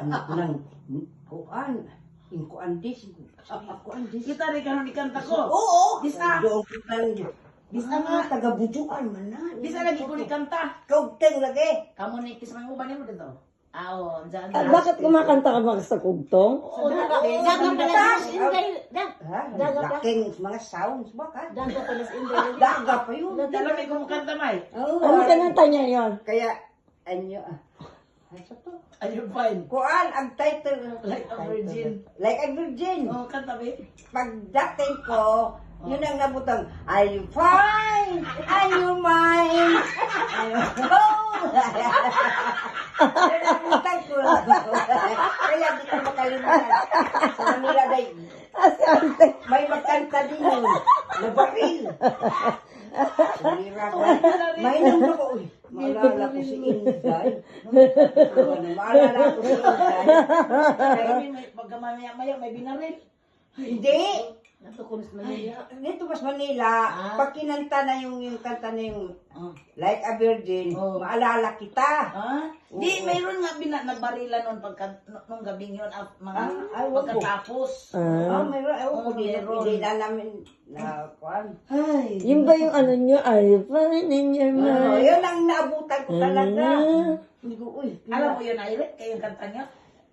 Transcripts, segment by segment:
nang kuan, inkuan dis. Kuan dis. Kita rin ka nung ikanta ko. Oo. Bisa. Doon ko lang. Bisa nga nga. taga-bujuan man na. Bisa lagi ko ni kanta. Kaugteng lagi. Kamu ni kisman mo ba niyo dito? Oo, dyan. Bakit kumakanta ka ba sa kugtong? Oo, daga Laking mga sounds ba ka? Daga pala sa Inday. Daga pa yun. Dala may kumukanta may. Ano kananta niya yon? Kaya, anyo ano to? Ayun fine. Kuan, ang title. Like a virgin. Like a virgin. Oo, kanta ba? Pagdating ko, yun ang nabutang, are you fine? Are you mine? Are you home? Yun ang nabutang ko. Kaya di ko makalimutan. Sa Manila day, may magkanta din yun. Nabaril. Sumira ba? May nang ko. Uy, maalala ko si Inday. Maalala ko si Inday. Kaya may pagkamaya-maya may binaril. Hindi. Natukunis Manila. Dito mas Manila, pag kinanta na yung kanta na yung Like a Virgin, Oh. maalala kita. Ha? Di, mayroon nga nagbarilan noon nung gabing yun, mga Ay, wag ko. pagkatapos. Mayroon. Ewan ko, Meron. hindi na namin na kuhan. Ay. Yung ba yung ano nyo? Are you fine in your mind? Yun ang naabutan ko talaga. Hindi ko, uy. Alam mo yun, Irene, kayong kanta niya?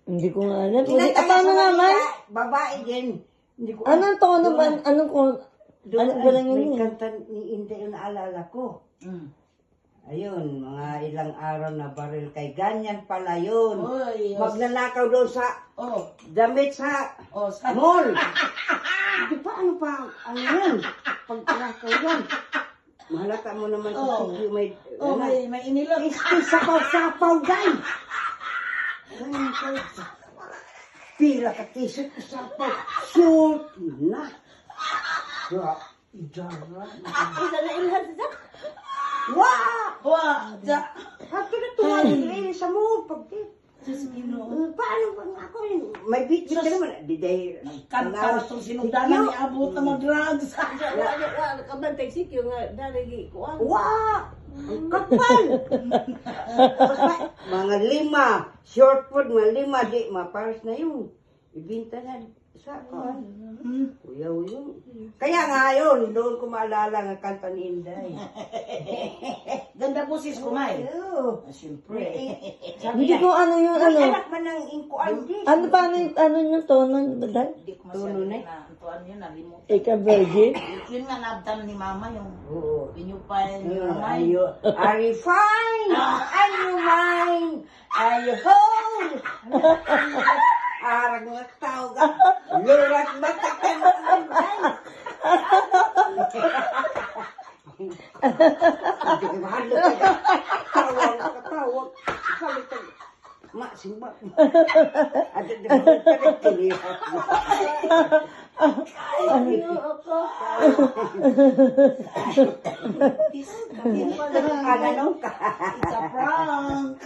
Hindi ko nga alam. Kinanta Paano sa nga man? Manila, babae din. Hindi ko, Anong tono ba? Anong ko? doon Ano ba lang may yun? kanta ni Inday yung naalala ko. Ayun, mga ilang araw na baril kay ganyan pala yun. Oy, Magnanakaw doon sa oh, damit sa sa mall. Di ba ano pa, ano yun? Pagkanakaw yan. Mahalata mo naman sa Oh. video may, oh, may inilog. sapaw-sapaw, guys. Ganyan kayo. Pila ka t-shirt, sapaw, shoot na. Jara. Isa na ilhan sa Jack. Wah! Wah, ja. Ato na tuwa din sa mall. Diyos Ginoo. Paano ba nga ako yun? May video ka naman. Di dahil. Kanta na itong sinugdanan ni Abot na mag-drugs. Kabantay sikyo nga darigi kuan. Wah! Ang kapal! Mga 5, short food, mga 5, di, mapares na yun. Ibinta na sa kuan. Uyaw yun. Kaya nga yun, doon ko maalala nga kanta ni Inday. Ganda po sis Kumay. Ayun. Siyempre. Hindi ko ano yung May ano. anak man ng inkuan di. Ano pa ano yung tono? Dahil? Hindi ko masyado na. Tuan yun, nalimutan. Ika virgin? Yun nga nabtan ni Mama yung Oo. pinyupay ni Ayun, Mama. are you fine? Are you mine? Are you home? Arang nga tao ka. Lurat bata ka na Inday. Hindi ko mahalo ka. Tawag ka, tawag. Kalitag. Simba. Ada di ba ka kinihat mo? Ayo ako. Ano ka? It's a prank.